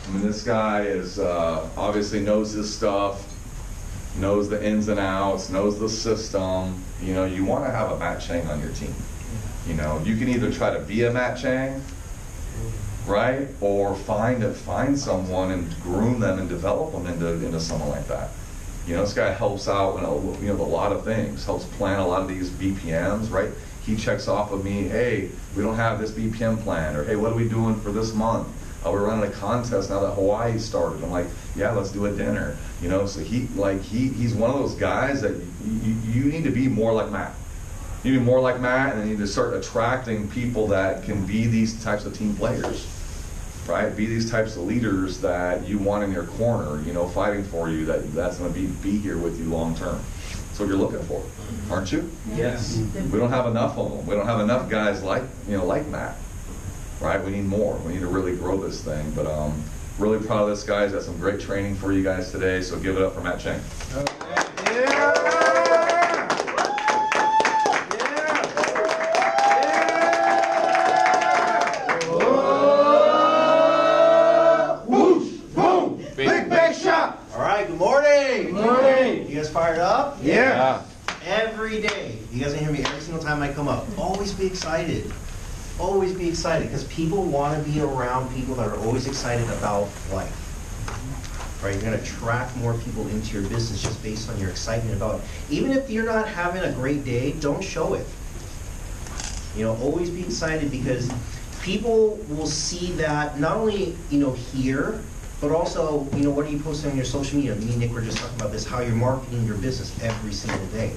I mean, this guy is obviously knows his stuff, knows the ins and outs, knows the system. You know, you want to have a Matt Chang on your team. You know, you can either try to be a Matt Chang, right, or find someone and groom them and develop them into someone like that. You know, this guy helps out in a lot of things, helps plan a lot of these BPMs, right? He checks off with me, hey, we don't have this BPM plan, or hey, what are we doing for this month? We're running a contest now that Hawaii started. I'm like, yeah, let's do a dinner. You know, so he's one of those guys that you need to be more like Matt. You need to be more like Matt, and you need to start attracting people that can be these types of team players, right? Be these types of leaders that you want in your corner, you know, fighting for you, that's going to be here with you long term. That's what you're looking for, aren't you? Yes. We don't have enough of them. We don't have enough guys like Matt, right? We need more. We need to really grow this thing. But really proud of this guy. He's got some great training for you guys today. So give it up for Matt Chang. Fired up? Yeah. Every day. You guys can hear me every single time I come up. Always be excited. Always be excited, because people want to be around people that are always excited about life. Right? You're going to attract more people into your business just based on your excitement about it. Even if you're not having a great day, don't show it. You know, always be excited, because people will see that not only, you know, here, but also, you know, what are you posting on your social media? Me and Nick were just talking about this, how you're marketing your business every single day,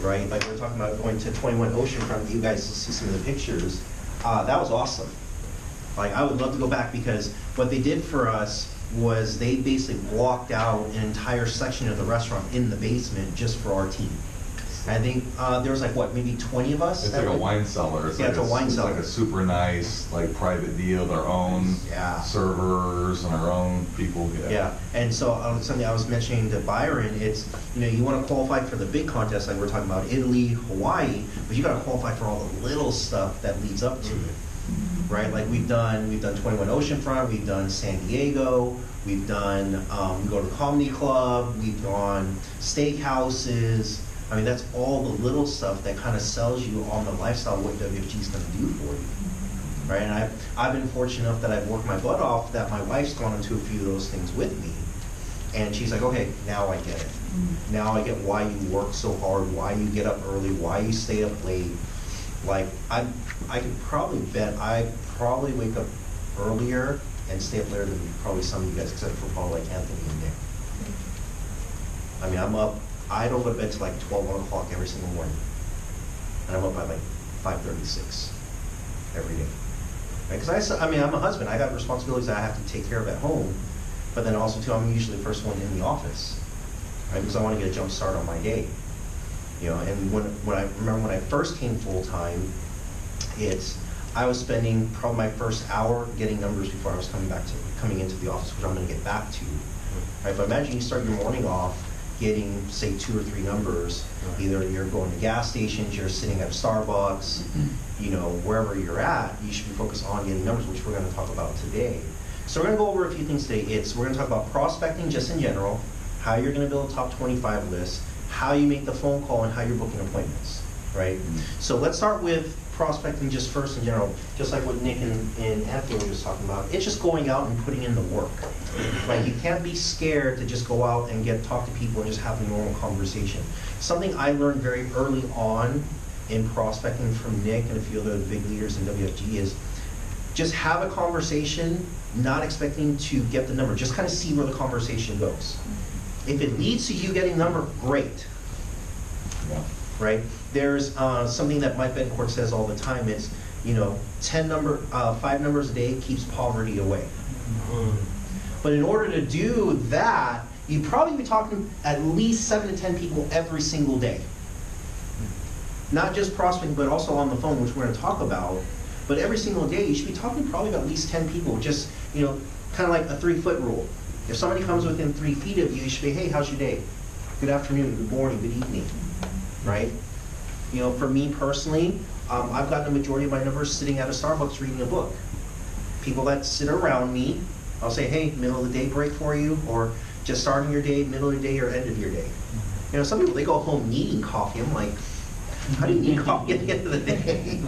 right? Like we're talking about going to 21 Oceanfront, you guys will see some of the pictures. That was awesome. Like, I would love to go back, because what they did for us was they basically blocked out an entire section of the restaurant in the basement just for our team. I think there was like, what, maybe 20 of us? It's like a wine cellar. Yeah, it's a wine cellar. It's like a super nice, like, private deal, their own servers and our own people. Yeah, and so something I was mentioning to Byron, it's, you know, you want to qualify for the big contest, like we're talking about Italy, Hawaii, but you got to qualify for all the little stuff that leads up to it, right? Like we've done 21 Oceanfront, we've done San Diego, we've done, we go to the comedy club, we've gone steakhouses. I mean, that's all the little stuff that kind of sells you on the lifestyle of what WFG is going to do for you, right? And I've been fortunate enough that I've worked my butt off, that my wife's gone into a few of those things with me, and she's like, okay, now I get it. Now I get why you work so hard, why you get up early, why you stay up late. Like, I could probably bet I probably wake up earlier and stay up later than probably some of you guys, except for probably like Anthony and Nick. I mean, I'm up. I don't go to bed till like 12, 1 o'clock every single morning. And I'm up by like 5:36 every day. Right? Because I mean, I'm a husband. I got responsibilities that I have to take care of at home. But then also, too, I'm usually the first one in the office. Right? Because I want to get a jump start on my day. You know, and when I remember when I first came full time, I was spending probably my first hour getting numbers before I was coming into the office, which I'm going to get back to. Right? But imagine you start your morning off getting, say, 2 or 3 numbers. Either you're going to gas stations, you're sitting at Starbucks, you know, wherever you're at, you should be focused on getting numbers, which we're going to talk about today. So we're going to go over a few things today. We're going to talk about prospecting just in general, how you're going to build a top 25 list, how you make the phone call, and how you're booking appointments, right? So let's start with prospecting just first in general, just like what Nick and Anthony were just talking about. It's just going out and putting in the work. Right? You can't be scared to just go out and talk to people and just have a normal conversation. Something I learned very early on in prospecting from Nick and a few of the big leaders in WFG is just have a conversation, not expecting to get the number. Just kind of see where the conversation goes. If it leads to you getting a number, great. Yeah. Right? There's something that Mike Bencourt says all the time. It's, you know, 5 numbers a day keeps poverty away. But in order to do that, you'd probably be talking at least 7 to 10 people every single day. Not just prospecting, but also on the phone, which we're going to talk about. But every single day, you should be talking probably about at least 10 people. Just, you know, kind of like a 3-foot rule. If somebody comes within 3 feet of you, you should say, hey, how's your day? Good afternoon, good morning, good evening, right? You know, for me personally, I've gotten the majority of my numbers sitting at a Starbucks reading a book. People that sit around me, I'll say, hey, middle of the day break for you, or just starting your day, middle of the day, or end of your day. You know, some people, they go home needing coffee. I'm like, how do you need coffee at the end of the day?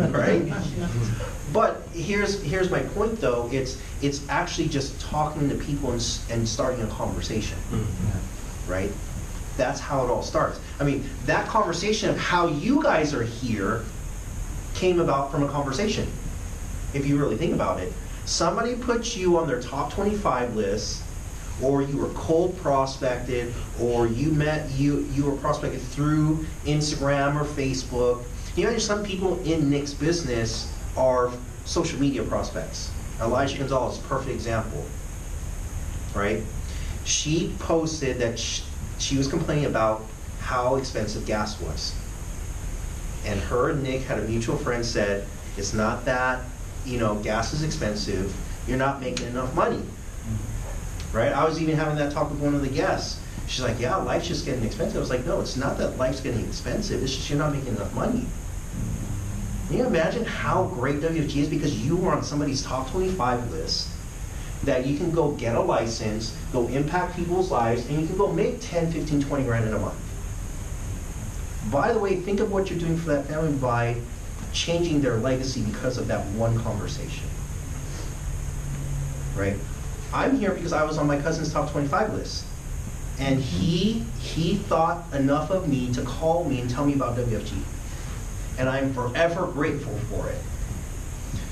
Right? But here's my point though, it's actually just talking to people and starting a conversation, right? That's how it all starts. I mean, that conversation of how you guys are here came about from a conversation, if you really think about it. Somebody put you on their top 25 list, or you were cold prospected, or you were prospected through Instagram or Facebook. You know, there's some people in Nick's business are social media prospects. Elijah Gonzalez is a perfect example, right? She posted that she was complaining about how expensive gas was. And her and Nick had a mutual friend said, it's not that, you know, gas is expensive, you're not making enough money. Right? I was even having that talk with one of the guests. She's like, yeah, life's just getting expensive. I was like, no, it's not that life's getting expensive, it's just you're not making enough money. Can you imagine how great WFG is because you were on somebody's top 25 list, that you can go get a license, go impact people's lives, and you can go make 10, 15, 20 grand in a month. By the way, think of what you're doing for that family by changing their legacy because of that one conversation. Right? I'm here because I was on my cousin's top 25 list. And he thought enough of me to call me and tell me about WFG. And I'm forever grateful for it.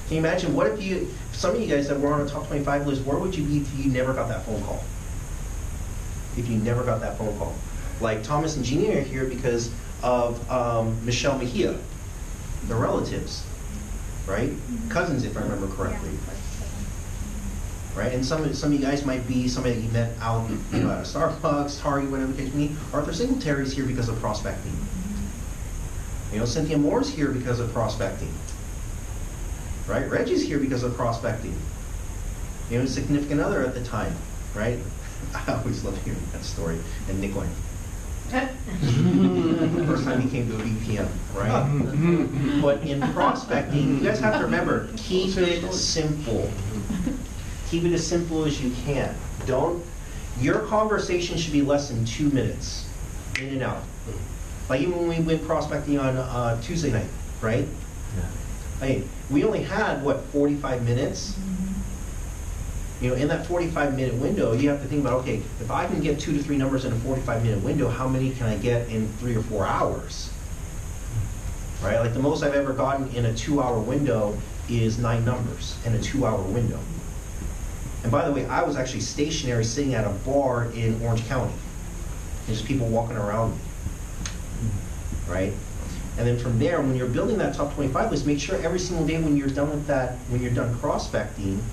Can you imagine, what if some of you guys that were on a top 25 list, where would you be if you never got that phone call? If you never got that phone call. Like Thomas and Jeannie are here because of Michelle Mejia, the relatives, right? Cousins, if I remember correctly. Right, and some of you guys might be somebody that you met out, you know, at a Starbucks, Target, whatever the case may be. Arthur Singletary's here because of prospecting. You know, Cynthia Moore's here because of prospecting. Right, Reggie's here because of prospecting. You know, significant other at the time, right? I always love hearing that story. And Nick going, first time he came to a BPM, right? But in prospecting, you guys have to remember, keep it simple. Keep it as simple as you can. Your conversation should be less than 2 minutes, in and out. Like even when we went prospecting on Tuesday night, right? Yeah. I mean, we only had, what, 45 minutes? You know, in that 45-minute window, you have to think about, okay, if I can get 2 to 3 numbers in a 45-minute window, how many can I get in 3 or 4 hours? Right? Like the most I've ever gotten in a 2-hour window is 9 numbers in a 2-hour window. And by the way, I was actually stationary sitting at a bar in Orange County. There's people walking around me, right? And then from there, when you're building that top 25 list, make sure every single day when you're done with that, when you're done prospecting,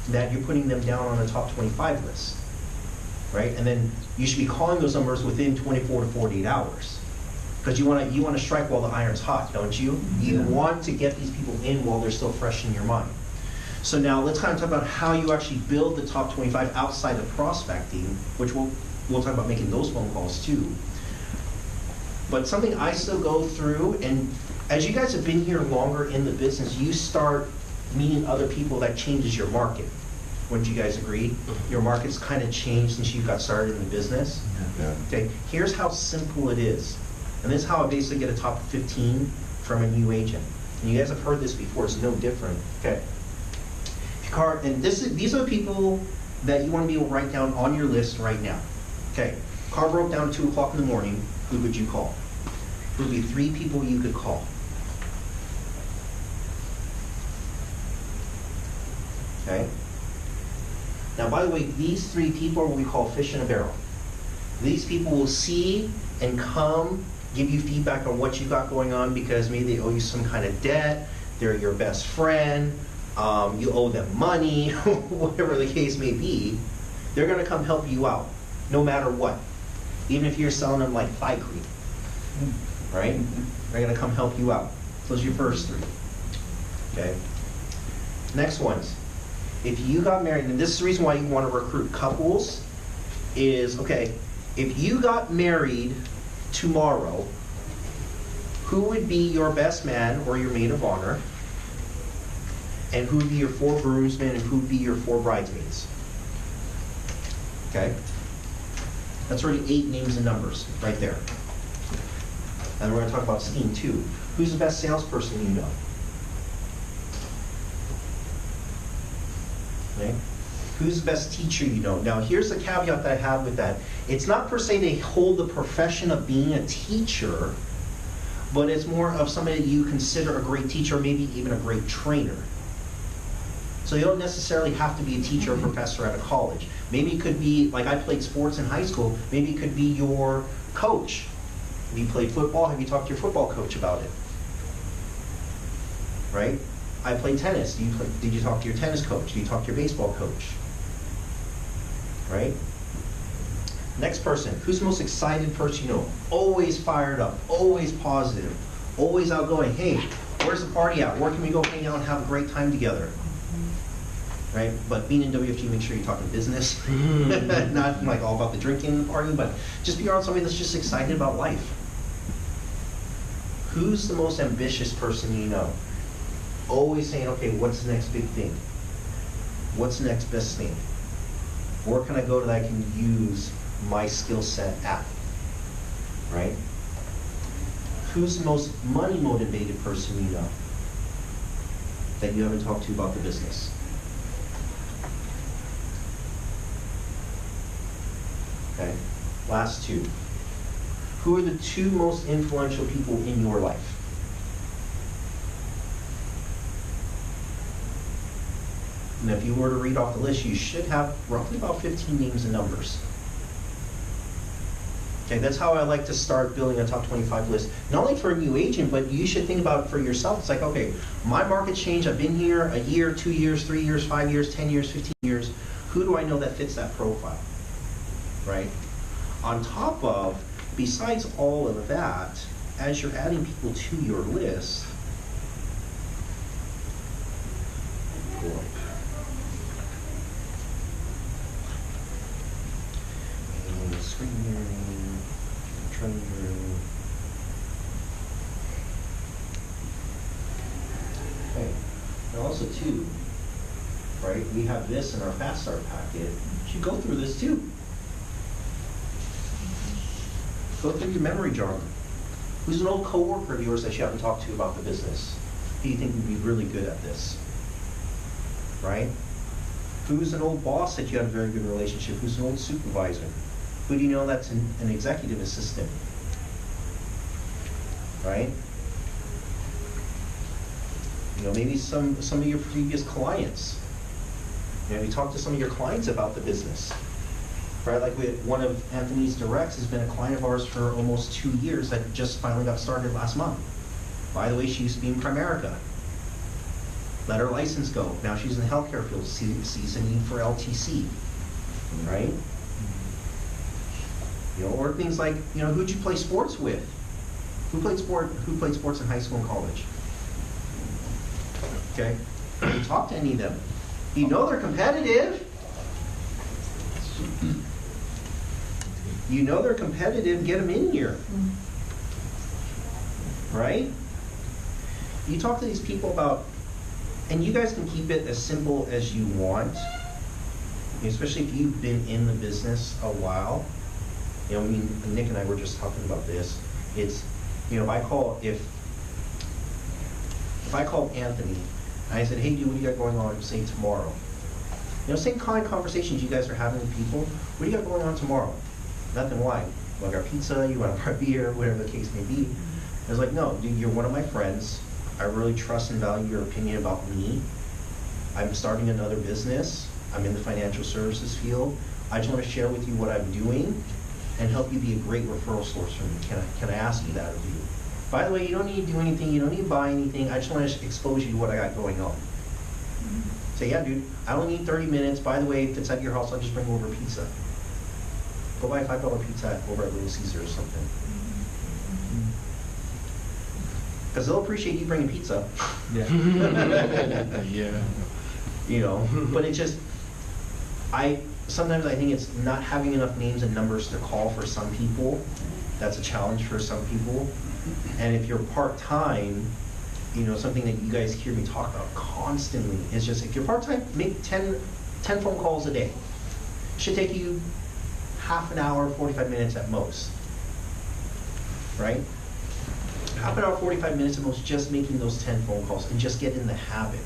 that you're putting them down on the top 25 list, right? And then you should be calling those numbers within 24 to 48 hours. Because you want to strike while the iron's hot, don't you? You want to get these people in while they're still fresh in your mind. So now let's kind of talk about how you actually build the top 25 outside of prospecting, which we'll talk about making those phone calls too. But something I still go through, and as you guys have been here longer in the business, you start meeting other people that changes your market. Wouldn't you guys agree? Your market's kind of changed since you got started in the business. Yeah. Okay, here's how simple it is. And this is how I basically get a top 15 from a new agent. And you guys have heard this before, it's no different. Okay. And these are the people that you want to be able to write down on your list right now. Okay, car broke down at 2 o'clock in the morning, who would you call? Who would be 3 people you could call? Okay. Now, by the way, these 3 people are what we call fish in a barrel. These people will see and come, give you feedback on what you got going on because maybe they owe you some kind of debt, they're your best friend, you owe them money, whatever the case may be. They're going to come help you out, no matter what. Even if you're selling them like thigh cream, right? They're going to come help you out. So those are your first 3. Okay. Next ones. If you got married, and this is the reason why you want to recruit couples, is, okay, if you got married tomorrow, who would be your best man or your maid of honor? And who would be your 4 groomsmen and who would be your 4 bridesmaids? Okay? That's already 8 names and numbers right there. And we're going to talk about scheme 2. Who's the best salesperson you know? Okay? Who's the best teacher you know? Now, here's the caveat that I have with that. It's not per se they hold the profession of being a teacher, but it's more of somebody that you consider a great teacher, or maybe even a great trainer. So you don't necessarily have to be a teacher or professor at a college. Maybe it could be, like I played sports in high school, maybe it could be your coach. If you played football, have you talked to your football coach about it? Right? I played tennis. Did you talk to your tennis coach? Did you talk to your baseball coach? Right? Next person. Who's the most excited person you know? Always fired up, always positive, always outgoing. Hey, where's the party at? Where can we go hang out and have a great time together? Right? But being in WFG, make sure you're talking business. Not like all about the drinking and the partying, but just be around somebody that's just excited about life. Who's the most ambitious person you know? Always saying, okay, what's the next big thing? What's the next best thing? Where can I go that I can use my skill set at? Right? Who's the most money motivated person you know that you haven't talked to about the business? Okay, last 2. Who are the 2 most influential people in your life? And if you were to read off the list, you should have roughly about 15 names and numbers. Okay, that's how I like to start building a top 25 list. Not only for a new agent, but you should think about it for yourself. It's like, okay, my market's changed. I've been here a year, 2 years, 3 years, 5 years, 10 years, 15 years. Who do I know that fits that profile? Right? On top of, besides all of that, as you're adding people to your list, okay. And also too, right, we have this in our Fast Start packet. You should go through this too. Go through your memory jar. Who's an old coworker of yours that you haven't talked to about the business? Who you think would be really good at this? Right? Who's an old boss that you have a very good relationship? Who's an old supervisor? Who do you know that's an executive assistant? Right? You know, maybe some of your previous clients. You know, you talk to some of your clients about the business. Right? Like one of Anthony's directs has been a client of ours for almost 2 years that just finally got started last month. By the way, she used to be in Primerica. Let her license go. Now she's in the healthcare field, sees a need for LTC. Right? You know, or things like, you know, who'd you play sports with? Who played sports in high school and college? Okay? You talk to any of them. You know they're competitive. You know they're competitive, get them in here. Right? You talk to these people about, and you guys can keep it as simple as you want, especially if you've been in the business a while. You know, I mean, Nick and I were just talking about this. It's, you know, if I called Anthony and I said, hey, dude, what do you got going on, say, tomorrow? You know, same kind of conversations you guys are having with people. What do you got going on tomorrow? Nothing. Why? You want our pizza? You want our beer? Whatever the case may be. I was like, no, dude, you're one of my friends. I really trust and value your opinion about me. I'm starting another business. I'm in the financial services field. I just want to share with you what I'm doing and help you be a great referral source for me. Can I ask you that of you? By the way, you don't need to do anything. You don't need to buy anything. I just want to expose you to what I got going on. Say, yeah, dude, I only need 30 minutes. By the way, if it's at your house, I'll just bring over pizza. Go buy a $5 pizza over at Little Caesar or something. Because they'll appreciate you bringing pizza. Yeah. Yeah. You know, but it just, sometimes I think it's not having enough names and numbers to call for some people. That's a challenge for some people. And if you're part-time, something that you guys hear me talk about constantly is just, if you're part-time, make 10 phone calls a day. It should take you half an hour, 45 minutes at most, right? Half an hour, 45 minutes at most, just making those 10 phone calls and just get in the habit.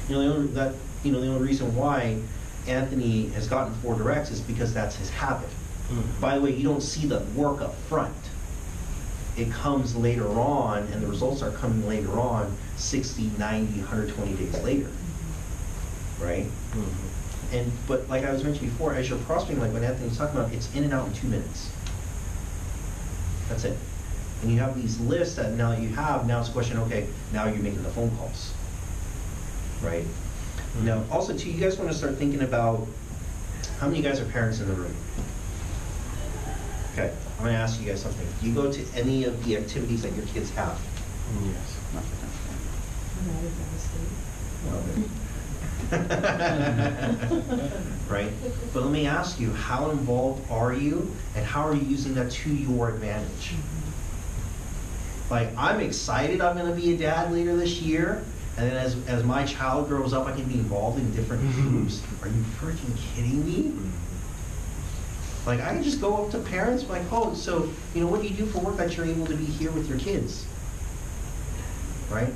The only reason why Anthony has gotten 4 directs is because that's his habit. Mm-hmm. By the way, you don't see the work up front. It comes later on, and the results are coming later on, 60, 90, 120 days later, right? Mm-hmm. But like I was mentioning before, as you're prospecting, like what Anthony was talking about, it's in and out in 2 minutes. That's it. And you have these lists that now that you have, now it's a question, okay, now you're making the phone calls, right? Mm-hmm. Now, also too, you guys want to start thinking about, how many of you guys are parents in the room? Okay, I'm going to ask you guys something. Do you go to any of the activities that your kids have? Yes. Right? But let me ask you, how involved are you, and how are you using that to your advantage? Like, I'm excited I'm going to be a dad later this year, and then as my child grows up, I can be involved in different groups. Are you freaking kidding me? Like, I can just go up to parents, like, oh, so, what do you do for work that you're able to be here with your kids? Right?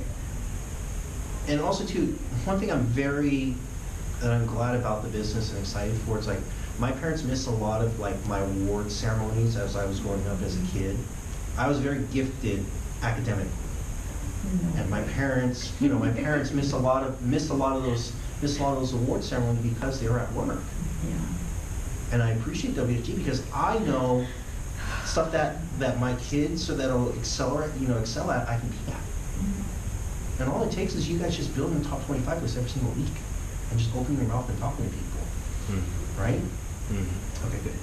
And also, too, one thing that I'm glad about the business and excited for, it's like, my parents missed a lot of, like, my award ceremonies as I was growing up as a kid. I was very gifted academically. And my parents missed a lot of those award ceremonies because they were at work. Yeah. And I appreciate WFG because I know stuff that my kids so that'll excel at, I can be at. And all it takes is you guys just building the top 25 lists every single week and just opening your mouth and talking to people. Right? Okay, good.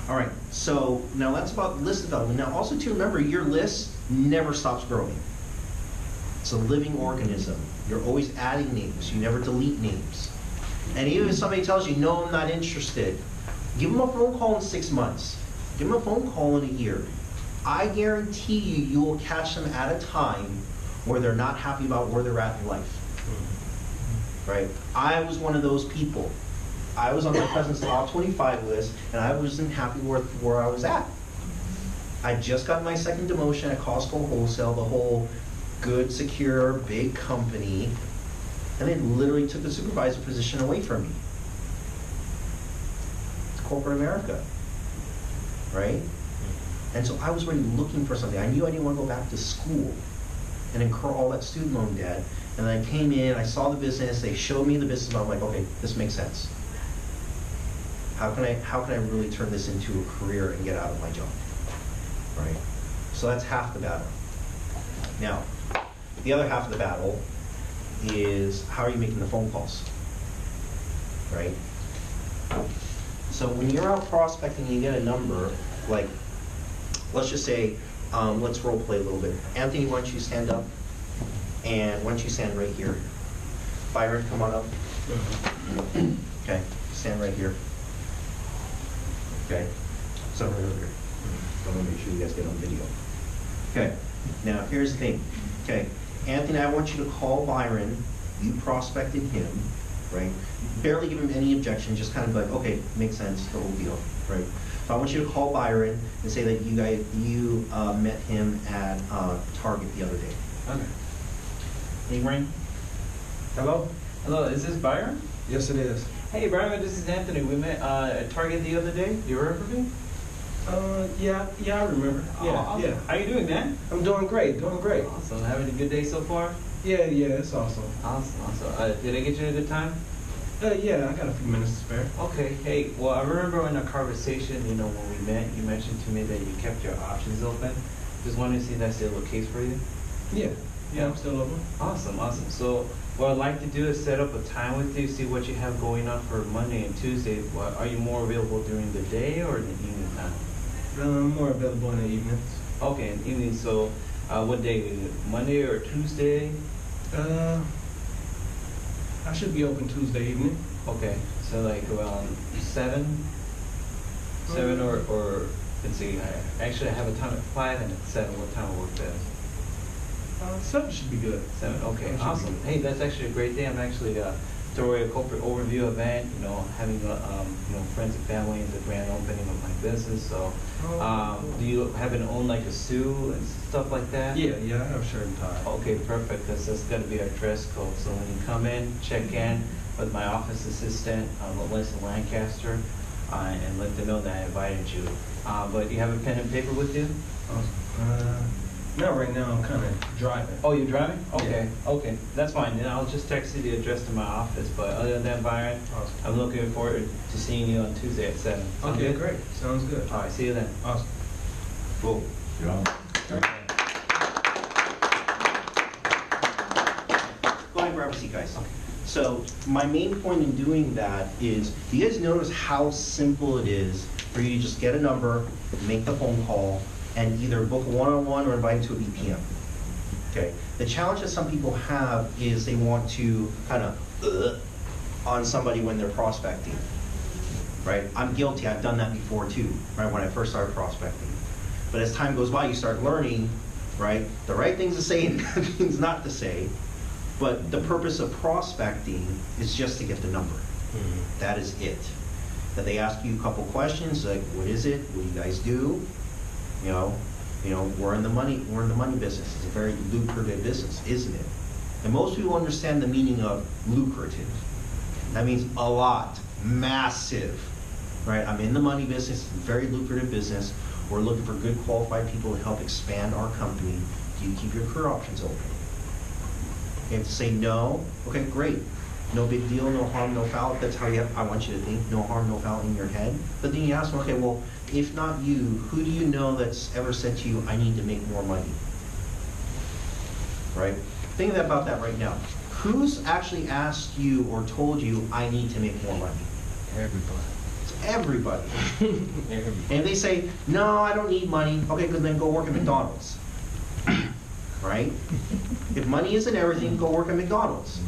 All right, so now that's about list development. Now also to remember, your list never stops growing. It's a living organism. You're always adding names. You never delete names. And even if somebody tells you, no, I'm not interested, give them a phone call in 6 months. Give them a phone call in a year. I guarantee you will catch them at a time where they're not happy about where they're at in life. Right? I was one of those people. I was on my president's top 25 list, and I wasn't happy where I was at. I just got my second demotion at Costco Wholesale, the whole good, secure, big company, and they literally took the supervisor position away from me. It's corporate America, right? And so I was already looking for something. I knew I didn't want to go back to school and incur all that student loan debt. And then I came in, I saw the business, they showed me the business, and I'm like, okay, this makes sense. How can I really turn this into a career and get out of my job, right? So that's half the battle. Now, the other half of the battle is how are you making the phone calls, right? So when you're out prospecting, you get a number, like, let's just say, let's role play a little bit. Anthony, why don't you stand up? And why don't you stand right here? Byron, come on up. Okay, stand right here. Okay, so right over here. I want to make sure you guys get on video. Okay, now here's the thing. Okay, Anthony, I want you to call Byron. You prospected him, right? Barely give him any objection, just kind of like, okay, makes sense, the whole deal, right? So I want you to call Byron and say that you met him at Target the other day. Okay. Hey, ring. Hello? Hello, is this Byron? Yes, it is. Hey, Byron, this is Anthony. We met at Target the other day. You remember me? Yeah, I remember. Yeah, awesome. yeah. How you doing, man? I'm doing great, doing great. Awesome. Having a good day so far? Yeah, it's awesome. Awesome. Did I get you a good time? Yeah, I got a few minutes to spare. Okay. Hey, well, I remember in our conversation, when we met, you mentioned to me that you kept your options open. Just wanted to see if that's still the case for you. Yeah, I'm still open. Awesome. So what I'd like to do is set up a time with you, see what you have going on for Monday and Tuesday. Are you more available during the day or in the evening time? I'm more available in the evenings. Okay, in the evening. So what day is it? Monday or Tuesday? I should be open Tuesday evening. Okay, so like around 7 or let's see. Actually, I have a time at 5 and at 7. What time will work best? 7 should be good. 7, okay, 7 should be awesome. good. Hey, that's actually a great day. I'm actually throwing a corporate overview event, having, friends and family at the grand opening of my business. So, do you happen to own like a suit and stuff like that? Yeah, I have a shirt and tie. Okay, perfect, because that's gonna be our dress code. So when you come in, check in with my office assistant, Melissa Lancaster, and let them know that I invited you. But you have a pen and paper with you? Not right now, I'm kind of driving. Oh, you're driving? Okay, Yeah. okay, that's fine. Then I'll just text you the address to my office. But other than that, Byron, Awesome. I'm looking forward to seeing you on Tuesday at 7. Sound Okay, good? great. Sounds good. All right, see you then. Awesome. Cool. Yeah. Go ahead and grab a seat, guys. So my main point in doing that is, do you guys notice how simple it is for you to just get a number, make the phone call, and either book a one-on-one or invite to a BPM? Okay. The challenge that some people have is they want to kind of on somebody when they're prospecting, right? I'm guilty. I've done that before too, right? When I first started prospecting. But as time goes by, you start learning, right? The right things to say and the things not to say. But the purpose of prospecting is just to get the number. That is it. That they ask you a couple questions like, what is it? What do you guys do? We're in the money business. It's a very lucrative business, isn't it? And most people understand the meaning of lucrative. That means a lot, massive, right? I'm in the money business. It's a very lucrative business. We're looking for good qualified people to help expand our company. Do you keep your career options open? You have to say no. Okay, great. No big deal, no harm, no foul. That's how I want you to think. No harm, no foul in your head. But then you ask them, okay, well, if not you, who do you know that's ever said to you, I need to make more money? Right? Think about that right now. Who's actually asked you or told you, I need to make more money? Everybody. It's everybody. And if they say, no, I don't need money, okay, good, then go work at McDonald's. Right? If money isn't everything, go work at McDonald's.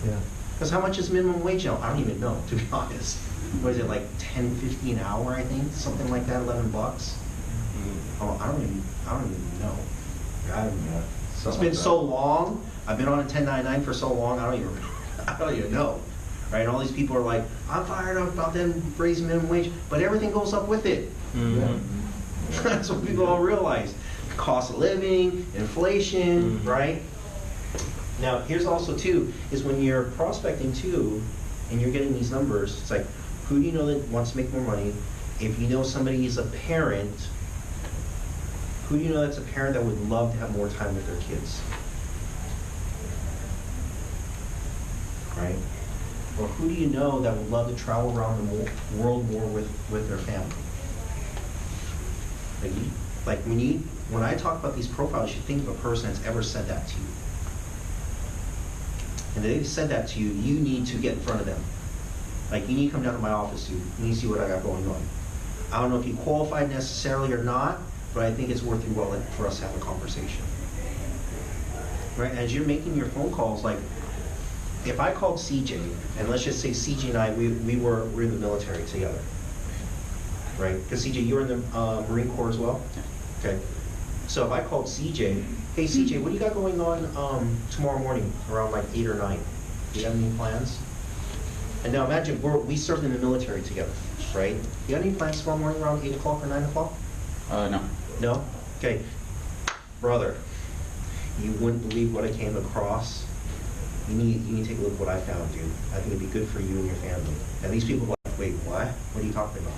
Yeah. Because how much is minimum wage now? I don't even know, to be honest. What is it, like 10, 50 an hour, I think? Something like that, 11 bucks? Oh, I don't even know. I don't know. It's been so long. I've been on a 1099 for so long, I don't even know. Right? And all these people are like, I'm fired up about them raising minimum wage, but everything goes up with it. That's what people don't realize. Cost of living, inflation, right? Now, here's also too, is when you're prospecting too, and you're getting these numbers, it's like, who do you know that wants to make more money? If you know somebody is a parent, who do you know that's a parent that would love to have more time with their kids? Right? Or who do you know that would love to travel around the world more with their family? When I talk about these profiles, you should think of a person that's ever said that to you. And if they've said that to you, you need to get in front of them. Like, you need to come down to my office, dude. You need to see what I got going on. I don't know if you qualified necessarily or not, but I think it's worth your while for us to have a conversation. Right? As you're making your phone calls, like, if I called CJ, and let's just say CJ and I, we were in the military together. Right? Because CJ, you were in the Marine Corps as well? Okay. So if I called CJ, hey CJ, what do you got going on tomorrow morning around like 8 or 9? Do you have any plans? And now imagine we served in the military together, right? You got any plans tomorrow morning around 8 o'clock or 9 o'clock? No. No? Okay. Brother, you wouldn't believe what I came across. You need to take a look at what I found, dude. I think it'd be good for you and your family. And these people are like, wait, what? What are you talking about?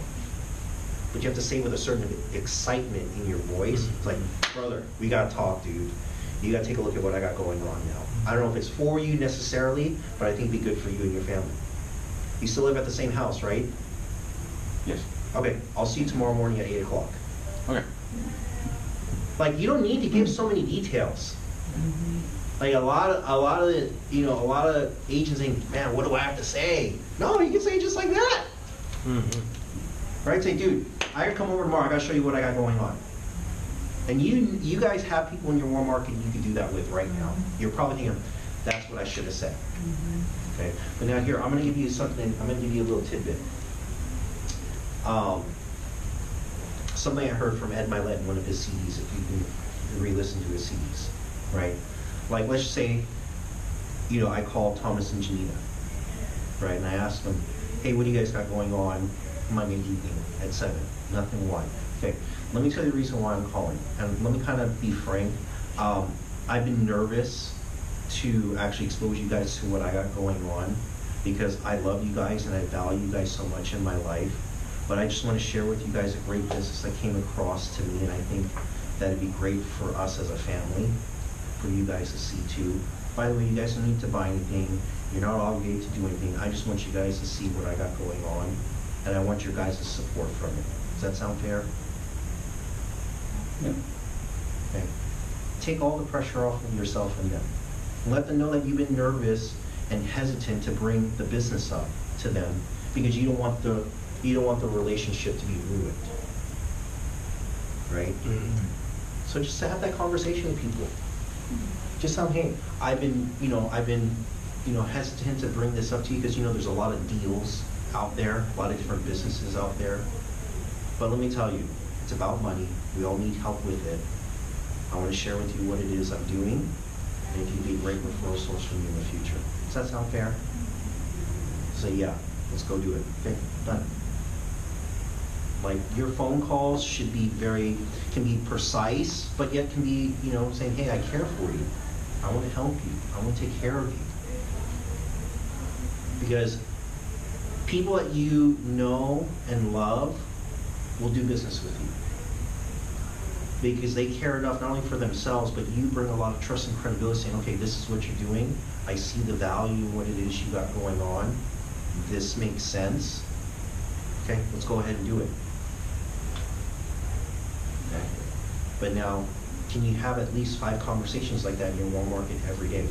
But you have to say with a certain excitement in your voice. It's like, brother, we gotta talk, dude. You gotta take a look at what I got going on now. I don't know if it's for you necessarily, but I think it'd be good for you and your family. You still live at the same house, right? Yes. Okay, I'll see you tomorrow morning at 8 o'clock. Okay. Like, you don't need to give so many details. Like a lot of agents think, man, what do I have to say? No, you can say it just like that. Right? Say, dude, I gotta come over tomorrow. I gotta show you what I got going on. And you guys have people in your warm market you can do that with right now. You're probably thinking, that's what I should have said. Okay. But now here, I'm gonna give you something. I'm gonna give you a little tidbit. Something I heard from Ed Milet in one of his CDs. If you can re-listen to his CDs. right? Like, let's say, I call Thomas and Janita, right? And I ask them, hey, what do you guys got going on Monday evening at 7? Nothing, why? Okay, let me tell you the reason why I'm calling. And let me kind of be frank. I've been nervous to actually expose you guys to what I got going on because I love you guys and I value you guys so much in my life. But I just want to share with you guys a great business that came across to me, and I think that it'd be great for us as a family, for you guys to see too. By the way, you guys don't need to buy anything. You're not obligated to do anything. I just want you guys to see what I got going on, and I want your guys' support from it. Does that sound fair? Yeah. Okay. Take all the pressure off of yourself and them. Let them know that you've been nervous and hesitant to bring the business up to them because you don't want the relationship to be ruined, right? Mm-hmm. So just to have that conversation with people. Just tell them, hey, I've been hesitant to bring this up to you because there's a lot of deals out there, a lot of different businesses out there. But let me tell you, it's about money. We all need help with it. I want to share with you what it is I'm doing, and it can be a great referral source for you in the future. Does that sound fair? So yeah, let's go do it. Okay, done. Like, your phone calls can be precise, but yet can be, saying, hey, I care for you. I want to help you. I want to take care of you. Because people that you know and love will do business with you. Because they care enough not only for themselves, but you bring a lot of trust and credibility saying, okay, this is what you're doing. I see the value in what it is you got going on. This makes sense. Okay, let's go ahead and do it. Okay. But now, can you have at least 5 conversations like that in your warm market every day?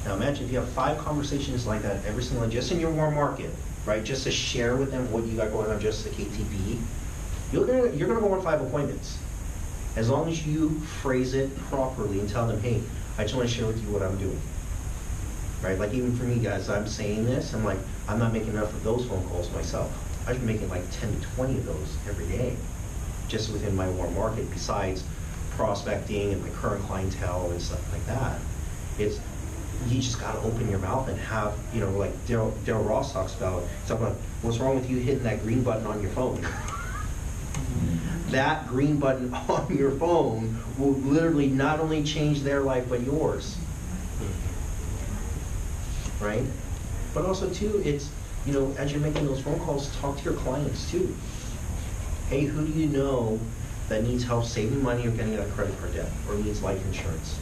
Now imagine if you have 5 conversations like that every single day, just in your warm market, right? Just to share with them what you got going on, just the KTB. You're gonna go on 5 appointments. As long as you phrase it properly and tell them, hey, I just want to share with you what I'm doing. Right? Like, even for me, guys, I'm saying this, I'm like, I'm not making enough of those phone calls myself. I've been making like 10 to 20 of those every day, just within my warm market, besides prospecting and my current clientele and stuff like that. You just got to open your mouth and have, like Daryl Ross talks about what's wrong with you hitting that green button on your phone. That green button on your phone will literally not only change their life, but yours. Right? But also too, it's, as you're making those phone calls, talk to your clients too. Hey, who do you know that needs help saving money or getting out of credit card debt, or needs life insurance,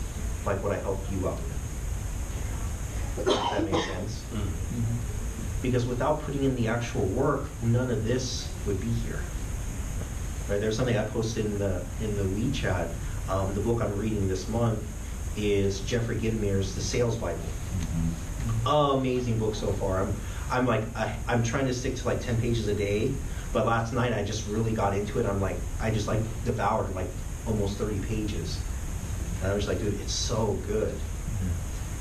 like what I helped you out with? Does that make sense? Mm-hmm. Because without putting in the actual work, none of this would be here. Right? There's something I posted in the WeChat. The book I'm reading this month is Jeffrey Gidmere's The Sales Bible. Amazing book so far. I'm trying to stick to like 10 pages a day, but last night I just really got into it. I just devoured like almost 30 pages. And I was like, dude, it's so good.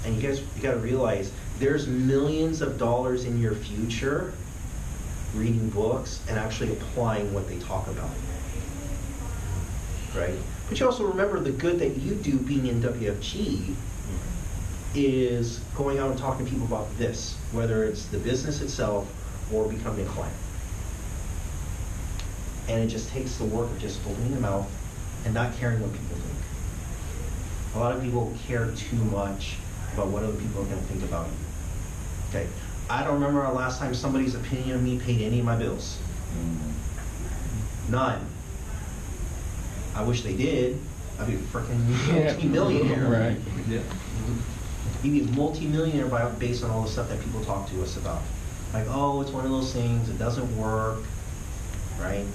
And you got to realize there's millions of dollars in your future reading books and actually applying what they talk about. Right? But you also remember the good that you do being in WFG is going out and talking to people about this, whether it's the business itself or becoming a client. And it just takes the work of just opening your mouth and not caring what people think. A lot of people care too much about what other people are going to think about you. Okay, I don't remember the last time somebody's opinion of me paid any of my bills. None. I wish they did. I'd be a freaking multi-millionaire. Right. Yeah. You'd be a multi-millionaire based on all the stuff that people talk to us about. Like, oh, it's one of those things, it doesn't work, right?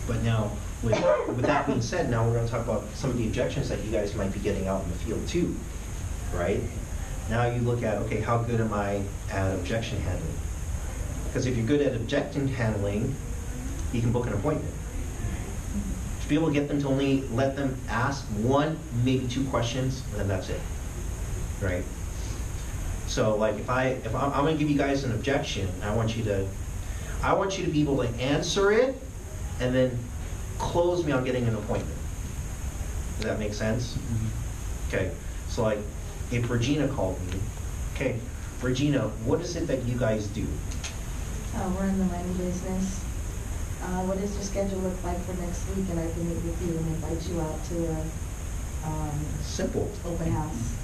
But now, with that being said, now we're going to talk about some of the objections that you guys might be getting out in the field too, right? Now you look at, okay, how good am I at objection handling? Because if you're good at objection handling, you can book an appointment. To be able to get them to only let them ask 1, maybe 2 questions, and then that's it, right? So like if I'm going to give you guys an objection, I want you to be able to answer it and then close me on getting an appointment. Does that make sense? Okay, so like, if Regina called me, okay, Regina, what is it that you guys do? We're in the wedding business. What does your schedule look like for next week? And I can meet with you and invite you out to a Simple. open house.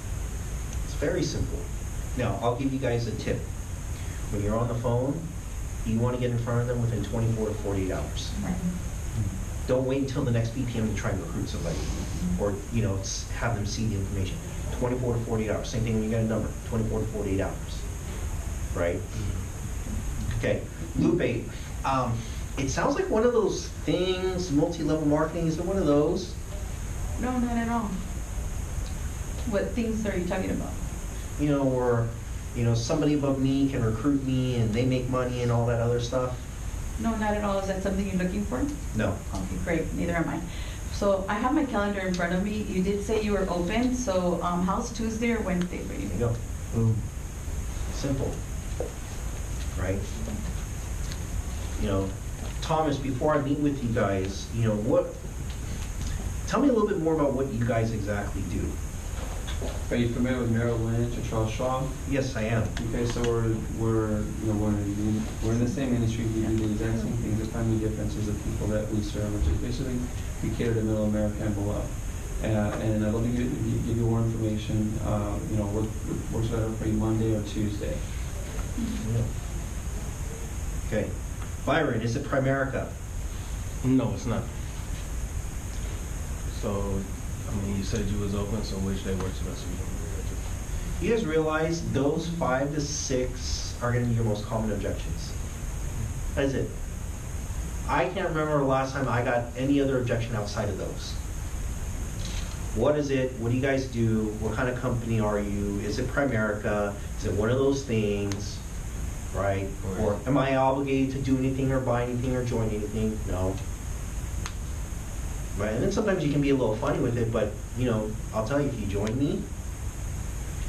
It's very simple. Now, I'll give you guys a tip. When you're on the phone, you want to get in front of them within 24 to 48 hours. Right. Don't wait until the next BPM to try and recruit somebody, or, you know, have them see the information. 24 to 48 hours. Same thing when you get a number, 24 to 48 hours, right? Okay, Lupe, it sounds like one of those things, multi-level marketing, is it one of those? No, not at all. What things are you talking about? You know, where, you know, somebody above me can recruit me and they make money and all that other stuff? No, not at all. Is that something you're looking for? No. Okay, great. Neither am I. So I have my calendar in front of me. You did say you were open, so how's Tuesday or Wednesday for you? There you go. Boom. Simple. Right? You know, Thomas, before I meet with you guys, you know, tell me a little bit more about what you guys exactly do. Are you familiar with Merrill Lynch or Charles Schwab? Yes, I am. Okay, so we're in the same industry. We do the exact same things. The primary difference is the people that we serve, which is basically we cater to middle America and below. And I'd love to give you more information. You know, what works better for you, Monday or Tuesday? Okay. Byron, is it Primerica? No, it's not. So, I mean, you said you was open, so which day works best for you? You guys realize those 5 to 6 are going to be your most common objections. That's it. I can't remember the last time I got any other objection outside of those. What is it? What do you guys do? What kind of company are you? Is it Primerica? Is it one of those things? Right? Or am I obligated to do anything or buy anything or join anything? No. Right? And then sometimes you can be a little funny with it, but, you know, I'll tell you, if you join me,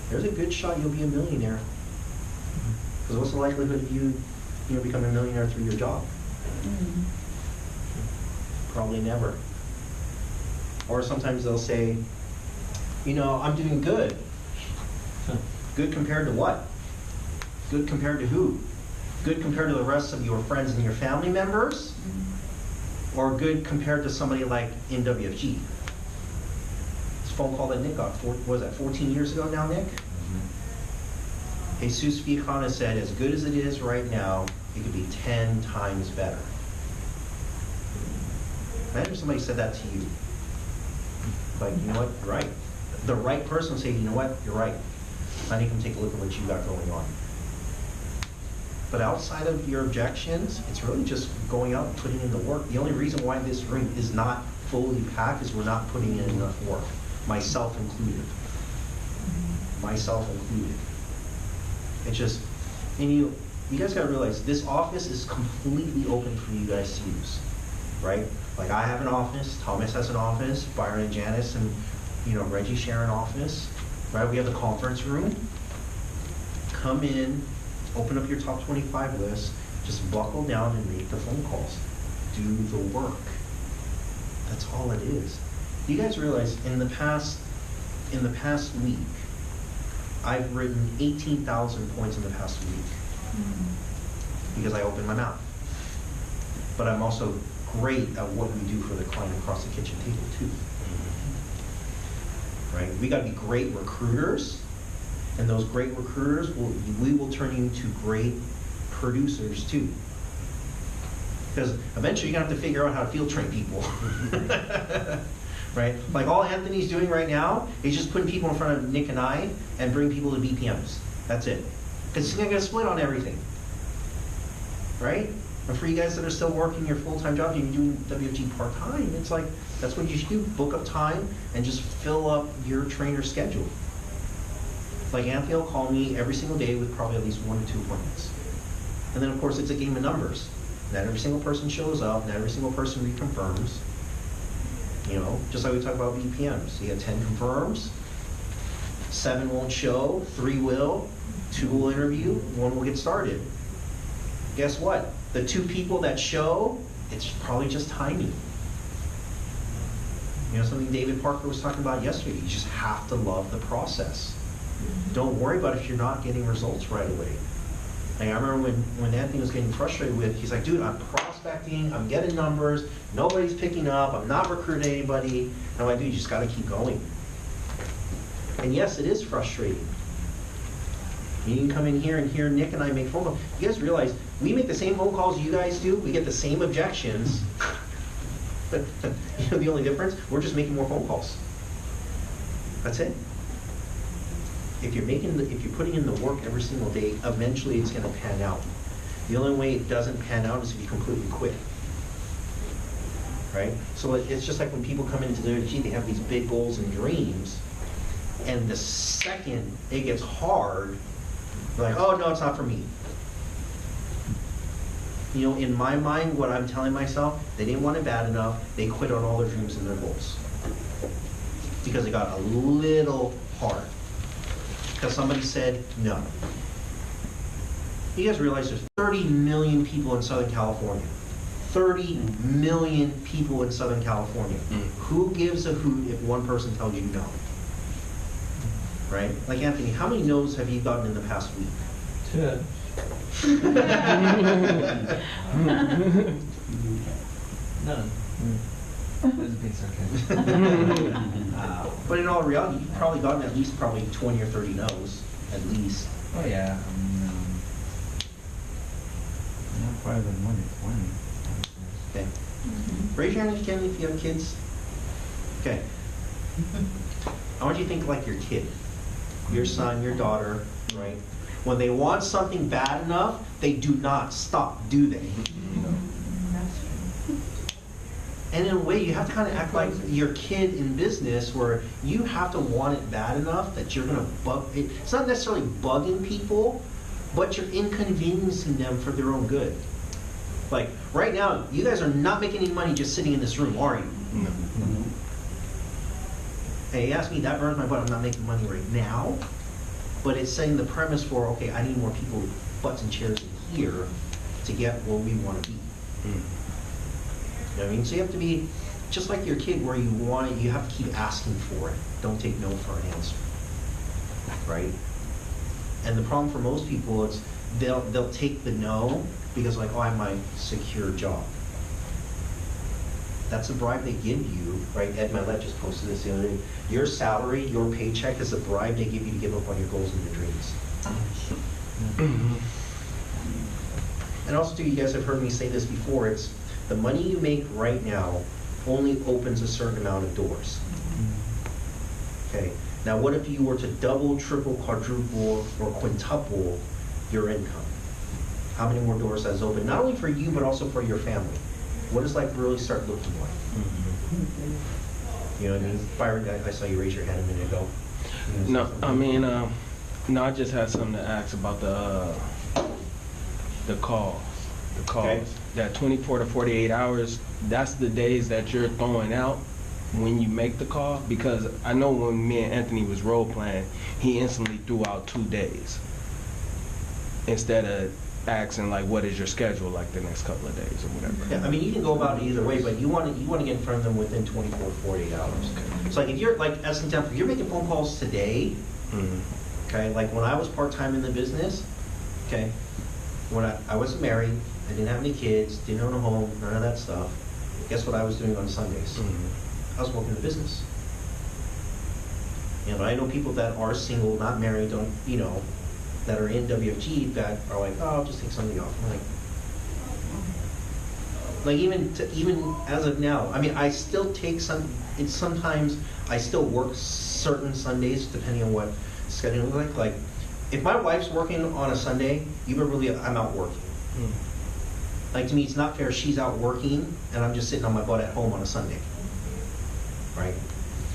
there's a good shot you'll be a millionaire. Because what's the likelihood of you know, becoming a millionaire through your job? Probably never. Or sometimes they'll say, you know, I'm doing good. Good compared to what? Good compared to who? Good compared to the rest of your friends and your family members? Or good compared to somebody like NWFG? This phone call that Nick got, what was that, 14 years ago now, Nick? Jesus Viacana said, as good as it is right now, it could be 10 times better. Imagine if somebody said that to you. Like, you know what, you're right. The right person would say, you know what, you're right. I need to come take a look at what you got going on. But outside of your objections, it's really just going out and putting in the work. The only reason why this room is not fully packed is we're not putting in enough work, myself included. Myself included. It's just, and you guys gotta realize, this office is completely open for you guys to use, right? Like, I have an office, Thomas has an office, Byron and Janice and, you know, Reggie share an office, right? We have the conference room. Come in, open up your top 25 list, just buckle down and make the phone calls. Do the work. That's all it is. You guys realize in the past week, I've written 18,000 points in the past week because I opened my mouth. But I'm also great at what we do for the client across the kitchen table too. Right? We got to be great recruiters. And those great recruiters, we will turn you into great producers too. Because eventually you're going to have to figure out how to field train people. Right? Like all Anthony's doing right now is just putting people in front of Nick and I and bring people to BPMs. That's it. Because he's going to get a split on everything. Right? And for you guys that are still working your full-time job, you're doing WFG part-time, it's like, that's what you should do. Book up time and just fill up your trainer schedule. Like Anthony will call me every single day with probably at least 1 to 2 appointments. And then of course it's a game of numbers. Not every single person shows up, not every single person reconfirms. You know, just like we talk about BPMs. You got 10 confirms, 7 won't show, 3 will, 2 will interview, 1 will get started. Guess what? The 2 people that show, it's probably just timing. You know, something David Parker was talking about yesterday, you just have to love the process. Don't worry about if you're not getting results right away. Like, I remember when Anthony was getting frustrated with, he's like, dude, I'm prospecting, I'm getting numbers, nobody's picking up, I'm not recruiting anybody. And I'm like, dude, you just gotta keep going. And yes, it is frustrating. You can come in here and hear Nick and I make phone calls. You guys realize, we make the same phone calls you guys do, we get the same objections. But you know the only difference? We're just making more phone calls. That's it. If you're putting in the work every single day, eventually it's gonna pan out. The only way it doesn't pan out is if you completely quit. Right? So it's just like when people come into WFG, they have these big goals and dreams, and the second it gets hard, they're like, oh no, it's not for me. You know, in my mind, what I'm telling myself, they didn't want it bad enough, they quit on all their dreams and their goals. Because it got a little hard. Because somebody said no. You guys realize there's 30 million people in Southern California. 30 million people in Southern California. Who gives a hoot if one person tells you no? Right? Like Anthony, how many no's have you gotten in the past week? 2. None. That's being sarcastic. But in all reality, you've probably gotten at least 20 or 30 no's, at least. Oh yeah, not farther than 1 to 20. Okay. Raise your hand if you have kids. Okay. I want you to think like your kid, your son, your daughter, right? When they want something bad enough, they do not stop, do they? And in a way, you have to kind of act like your kid in business, where you have to want it bad enough that you're going to bug. It's not necessarily bugging people, but you're inconveniencing them for their own good. Like, right now, you guys are not making any money just sitting in this room, are you? No. Hey, you ask me, that burns my butt. I'm not making money right now. But it's setting the premise for, okay, I need more people with butts and chairs in here to get where we want to be. You know what I mean? So you have to be just like your kid, where you want it, you have to keep asking for it. Don't take no for an answer. Right? And the problem for most people is they'll take the no because, like, oh, I have my secure job. That's a bribe they give you, right? Ed Milet just posted this the other day. Your salary, your paycheck is a bribe they give you to give up on your goals and your dreams. And also, too, you guys have heard me say this before, it's the money you make right now only opens a certain amount of doors. Okay? Now, what if you were to double, triple, quadruple, or quintuple your income? How many more doors has opened? Not only for you, but also for your family. What does life really start looking like? You know what I mean? Byron, I saw you raise your hand a minute ago. No, I mean, no, I just had something to ask about the calls. The calls. Okay. That 24 to 48 hours, that's the days that you're throwing out when you make the call? Because I know when me and Anthony was role playing, he instantly threw out 2 days instead of asking, like, what is your schedule like the next couple of days or whatever. Yeah, I mean, you can go about it either way, but you want to get in front of them within 24 to 48 hours. Okay. So, like, if you're, like, as an example, if you're making phone calls today, okay, like when I was part-time in the business, okay, when I wasn't married, I didn't have any kids, didn't own a home, none of that stuff, guess what I was doing on Sundays? I was working the business. You know, I know people that are single, not married, don't, you know, that are in WFG that are like, oh, I'll just take Sunday off. I'm like even as of now, I mean, I still take sometimes I still work certain Sundays depending on what schedule looks like. Like, if my wife's working on a Sunday, you better believe I'm out working. Like, to me, it's not fair. She's out working and I'm just sitting on my butt at home on a Sunday. Right?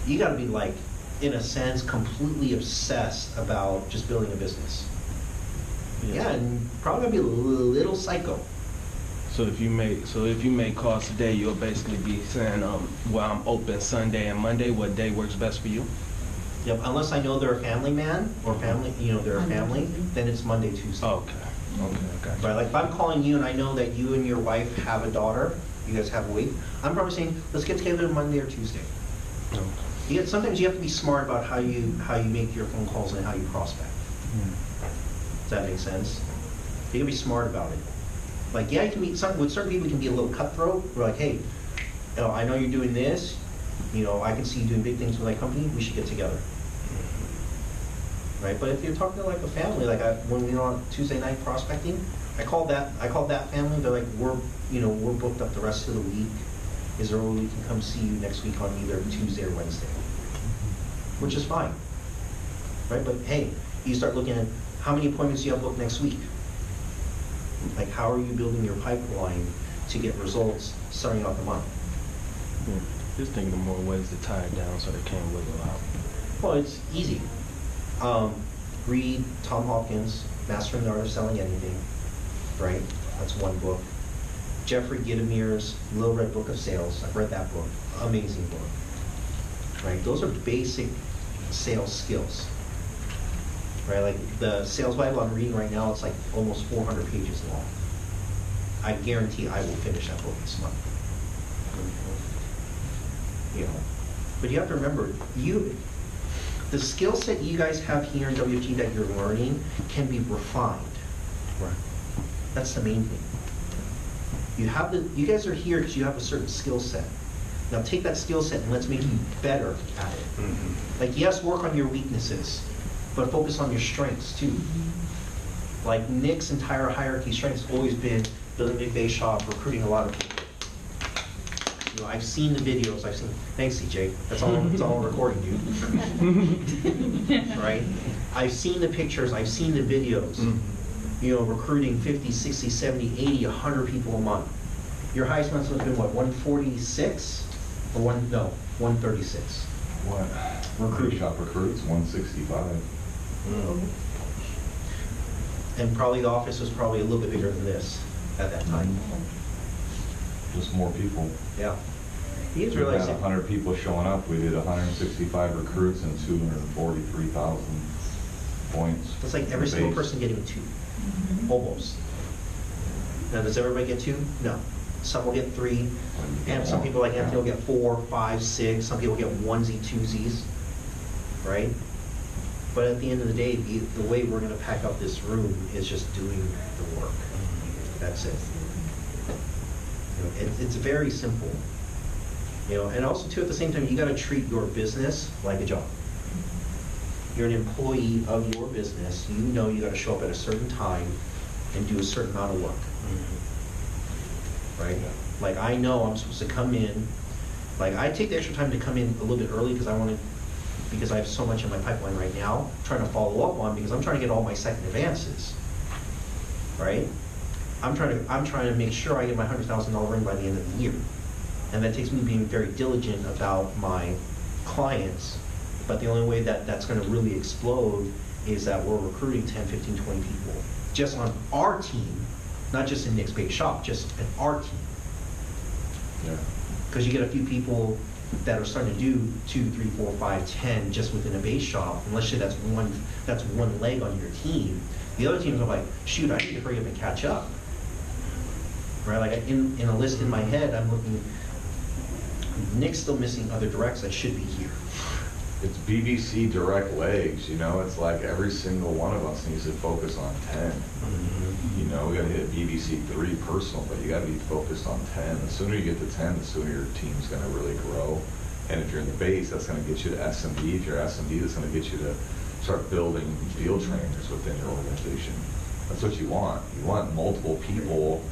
You got to be, like, in a sense, completely obsessed about just building a business. Yeah, and probably gonna be a little psycho. So if you make calls today, you'll basically be saying, well, I'm open Sunday and Monday. What day works best for you? Yep, unless I know they're a family man or family, you know, they're a family, then it's Monday, Tuesday. Oh, okay, gotcha. Right, like if I'm calling you and I know that you and your wife have a daughter, you guys have a week, I'm probably saying, let's get together Monday or Tuesday. Sometimes you have to be smart about how you make your phone calls and how you prospect. Does that make sense? You gotta be smart about it. Like, yeah, you can be with certain people, you can be a little cutthroat. We're like, hey, I know you're doing this. I can see you doing big things with my company. We should get together. Right? But if you're talking to like a family, like when we were on Tuesday night prospecting, I called that family. They're like, we're booked up the rest of the week. Is there a way we can come see you next week on either Tuesday or Wednesday? Which is fine. Right? But hey, you start looking at how many appointments you have booked next week. Like, how are you building your pipeline to get results starting out the month? Just thinking of more ways to tie it down so they can't wiggle out. Well, it's easy. Read Tom Hopkins, Mastering the Art of Selling Anything, right? That's one book. Jeffrey Gitomer's Little Red Book of Sales. I've read that book. Amazing book. Right? Those are basic sales skills. Right? Like the sales Bible I'm reading right now, it's like almost 400 pages long. I guarantee I will finish that book this month. But you have to remember, the skill set you guys have here in WFG that you're learning can be refined. Right. That's the main thing. You guys are here because you have a certain skill set. Now take that skill set and let's make you better at it. Like, yes, work on your weaknesses, but focus on your strengths too. Like Nick's entire hierarchy strength has always been building a big base shop, recruiting a lot of people. I've seen the videos. Thanks, CJ. That's all I'm recording, dude. Right? I've seen the pictures. I've seen the videos. Recruiting 50, 60, 70, 80, 100 people a month. Your highest month has been what, 146? Or 136. What? Recruit shop recruits, 165. And probably the office was probably a little bit bigger than this at that time. Just more people. Yeah. You guys We realize had 100 people showing up. We did 165 recruits and 243,000 points. it's like every single person getting 2. Almost. Now, does everybody get 2? No. Some will get 3. And some people like Anthony will get 4, 5, 6. Some people get onesie, twosies. Right? But at the end of the day, the way we're going to pack up this room is just doing the work. That's it. It's very simple. And also too, at the same time, you got to treat your business like a job. You're an employee of your business. You got to show up at a certain time and do a certain amount of work. Right? Like, I know I'm supposed to come in. Like, I take the extra time to come in a little bit early because I have so much in my pipeline right now, trying to follow up on, because I'm trying to get all my second advances. Right? I'm trying to make sure I get my $100,000 in by the end of the year. And that takes me being very diligent about my clients. But the only way that that's going to really explode is that we're recruiting 10, 15, 20 people just on our team, not just in Nick's base shop, just in our team. Yeah. Because you get a few people that are starting to do 2, 3, 4, 5, 10 just within a base shop, and let's say that's one leg on your team. The other teams are like, shoot, I need to hurry up and catch up. Right? Like in a list in my head, I'm looking, Nick's still missing other directs that should be here. It's BBC direct legs, it's like every single one of us needs to focus on 10. We got to hit BBC 3 personal, but you got to be focused on 10. The sooner you get to 10, the sooner your team's going to really grow. And if you're in the base, that's going to get you to SMD. If you're SMD, that's going to get you to start building field trainers within your organization. That's what you want. You want multiple people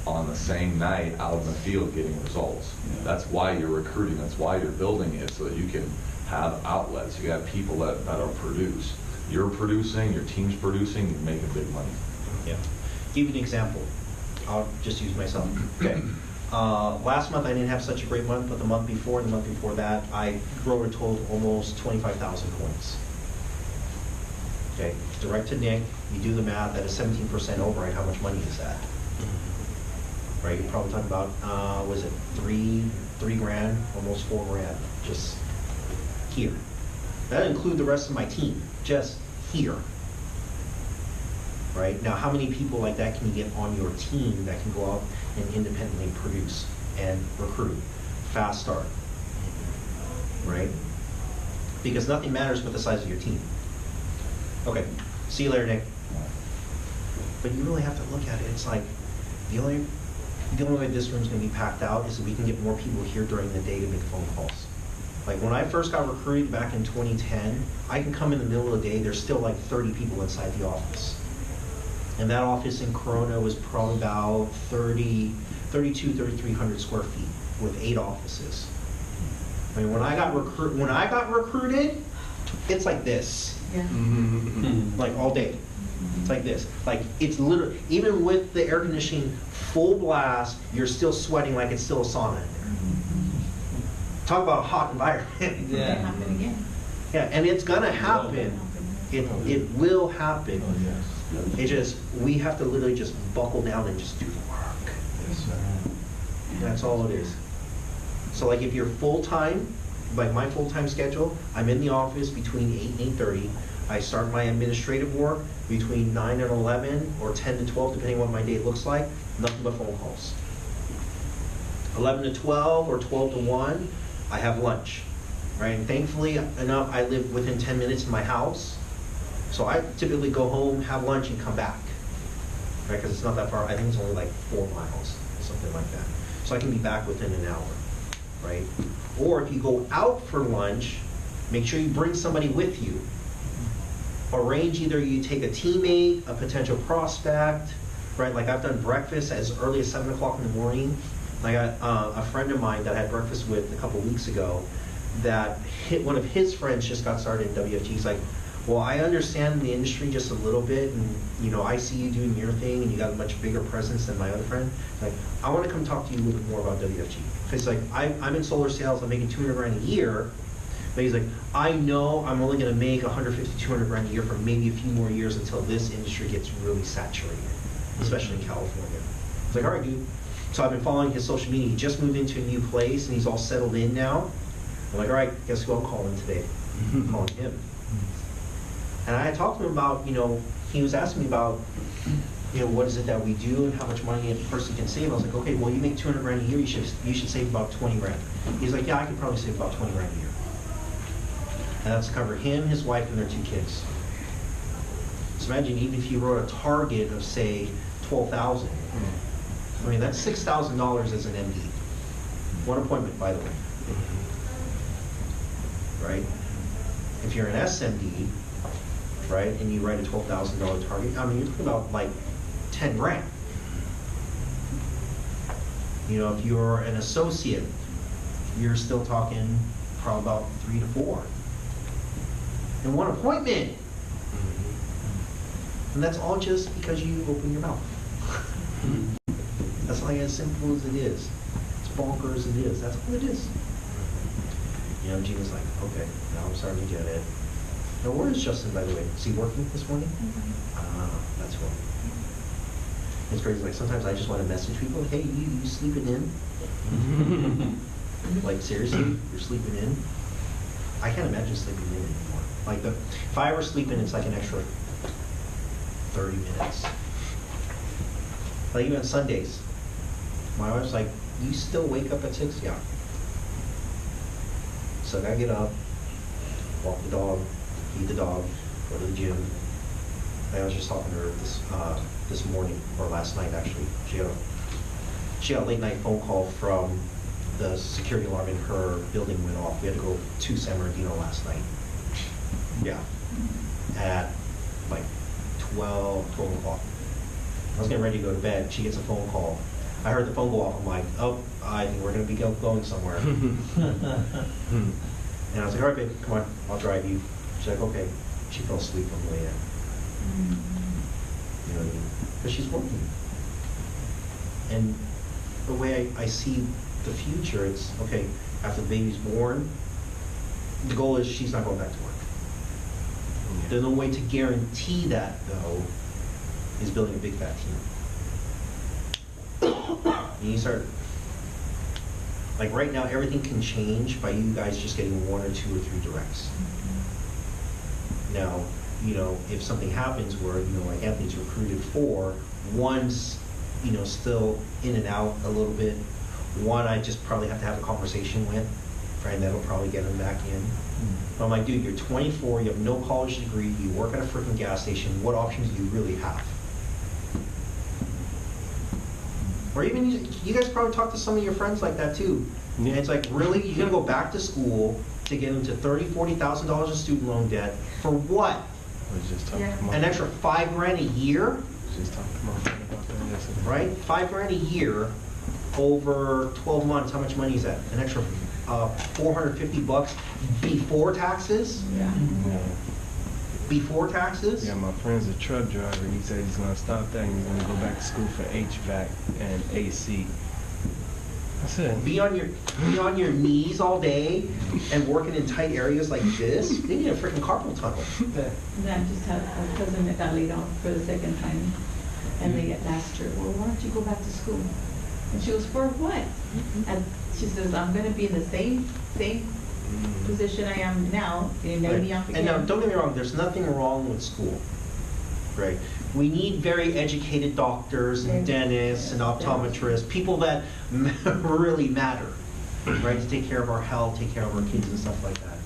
on the same night out in the field getting results. That's why you're recruiting. That's why you're building it, so that you can have outlets. You got people that'll produce. You're producing, your team's producing, you're making big money. Yeah. Give you an example. I'll just use myself. Okay. Last month I didn't have such a great month, but the month before that, I wrote a total of almost 25,000 points. Okay. Direct to Nick, you do the math, at a 17% override, how much money is that? Right, you're probably talking about, was it $3 grand, almost $4 grand, just here. That doesn't include the rest of my team, just here. Right, now how many people like that can you get on your team that can go out and independently produce and recruit? Fast start. right? Because nothing matters but the size of your team. Okay, see you later, Nick. But you really have to look at it. It's like the only way this room's going to be packed out is that we can get more people here during the day to make phone calls. Like when I first got recruited back in 2010, I can come in the middle of the day, there's still like 30 people inside the office. And that office in Corona was probably about 3,300 square feet with 8 offices. I mean, when I got recruited, it's like this, Yeah. like all day. It's like this. Like it's literally, even with the air conditioning full blast, you're still sweating like it's still a sauna in there. Talk about a hot environment. It can happen again. Yeah, and it's gonna happen. It will happen. It just, we have to literally just buckle down and just do the work. That's all it is. So like if you're full-time, like my full-time schedule, I'm in the office between 8 and 8:30. I start my administrative work between 9 and 11 or 10 to 12, depending on what my day looks like. Nothing but phone calls. 11 to 12 or 12 to 1, I have lunch. Right? And thankfully enough, I live within 10 minutes of my house. So I typically go home, have lunch, and come back. Right? Because it's not that far. I think it's only like 4 miles, something like that. So I can be back within an hour. Right? Or if you go out for lunch, make sure you bring somebody with you. Arrange either you take a teammate, a potential prospect, right? Like I've done breakfast as early as 7 o'clock in the morning. I got a friend of mine that I had breakfast with a couple weeks ago that one of his friends just got started in WFG. He's like, well, I understand the industry just a little bit, and I see you doing your thing, and you got a much bigger presence than my other friend. Like, I want to come talk to you a little bit more about WFG. Because like, I'm in solar sales, I'm making $200,000 a year, but he's like, I know I'm only going to make $150,000, $200,000 a year for maybe a few more years until this industry gets really saturated, especially in California. It's like, all right, dude. So I've been following his social media. He just moved into a new place, and he's all settled in now. I'm like, all right, guess who I'm calling today? I'm calling him. And I talked to him about, he was asking me about, what is it that we do and how much money a person can save. I was like, okay, well, you make $200,000 a year, you should save about $20,000. He's like, yeah, I could probably save about $20,000 a year. And that's to cover him, his wife, and their 2 kids. So imagine even if you wrote a target of, say, $12,000. I mean, that's $6,000 as an MD. One appointment, by the way. Right? If you're an SMD, right, and you write a $12,000 target, I mean, you're talking about like $10,000. If you're an associate, you're still talking probably about 3 to 4. In one appointment. And that's all just because you open your mouth. That's like as simple as it is. It's bonkers as it is. That's all it is. Gina's like, okay, now I'm starting to get it. Now, where is Justin, by the way? Is he working this morning? That's why. It's crazy. Like, sometimes I just want to message people, hey, you sleeping in? Like, seriously? You're sleeping in? I can't imagine sleeping in anymore. Like, if I ever sleep in, it's like an extra 30 minutes. Like, even on Sundays, my wife's like, you still wake up at 6? Yeah. So I gotta get up, walk the dog, feed the dog, go to the gym. I was just talking to her this morning, or last night actually. She got a late night phone call from the security alarm in her building went off. We had to go to San Bernardino last night. Yeah. At like 12 o'clock. I was getting ready to go to bed. She gets a phone call. I heard the phone go off. I'm like, oh, I think we're going to be going somewhere. And I was like, all right, babe, come on, I'll drive you. She's like, okay. She fell asleep on the way in. You know what I mean? Because she's working. And the way I see the future, it's, okay, after the baby's born, the goal is she's not going back to work. There's no way to guarantee that, though, is building a big fat team. And you start, like right now, everything can change by you guys just getting 1 or 2 or 3 directs. Now, if something happens where, like Anthony's recruited 4, one's, still in and out a little bit. One I just probably have to have a conversation with. right? And that'll probably get them back in. But I'm like, dude, you're 24, you have no college degree, you work at a freaking gas station, what options do you really have? Or even, you guys probably talk to some of your friends like that too. Yeah. And it's like, really, you're gonna go back to school to get into $30,000, $40,000 in student loan debt for what? I was just talking to my An extra $5,000 a year, just talking to my friend about that yesterday. right? $5,000 a year over 12 months, how much money is that? An extra $450 before taxes? Yeah. Yeah. Before taxes? Yeah, my friend's a truck driver. He said he's gonna stop that and he's gonna go back to school for HVAC and AC. I said, Be on your knees all day and working in tight areas like this? They need a freaking carpal tunnel. Yeah, I just had a cousin that got laid off for the second time, and they asked her, well, why don't you go back to school? And she was, for what? And she says, I'm gonna be in the same position I am now, and maybe I'm And now, don't get me wrong, there's nothing wrong with school, right? We need very educated doctors and dentists and optometrists, people that really matter, right? To take care of our health, take care of our kids and stuff like that.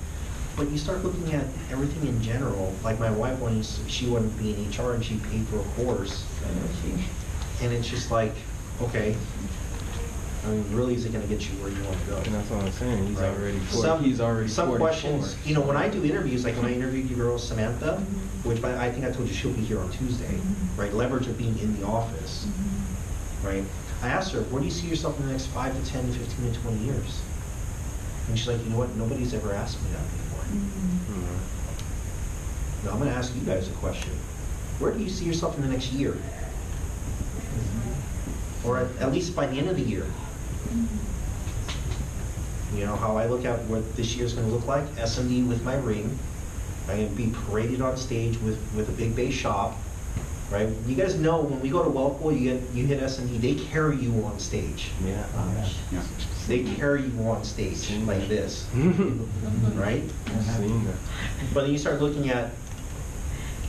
But you start looking at everything in general, like my wife, when she wanted to be in HR and she paid for a course, and it's just like, okay, I mean, really, is it gonna get you where you want to go? and that's what I'm saying. He's Right. already 40, Some he's already 44. questions, you know, when I do interviews, like when I interviewed your girl Samantha, which I think I told you she'll be here on Tuesday, right? Leverage of being in the office, right? I asked her, where do you see yourself in the next 5 to 10 to 15 to 20 years? And she's like, you know what? Nobody's ever asked me that before. Now I'm gonna ask you guys a question. Where do you see yourself in the next year? Or at least by the end of the year? You know, how I look at what this year's gonna look like, S&D with my ring. I'm gonna be paraded on stage with a big bass shop, right? You guys know, when we go to Wellpool, you hit S&D, they carry you on stage. Yeah. They carry you on stage like this, right? I've seen that. But then you start looking at,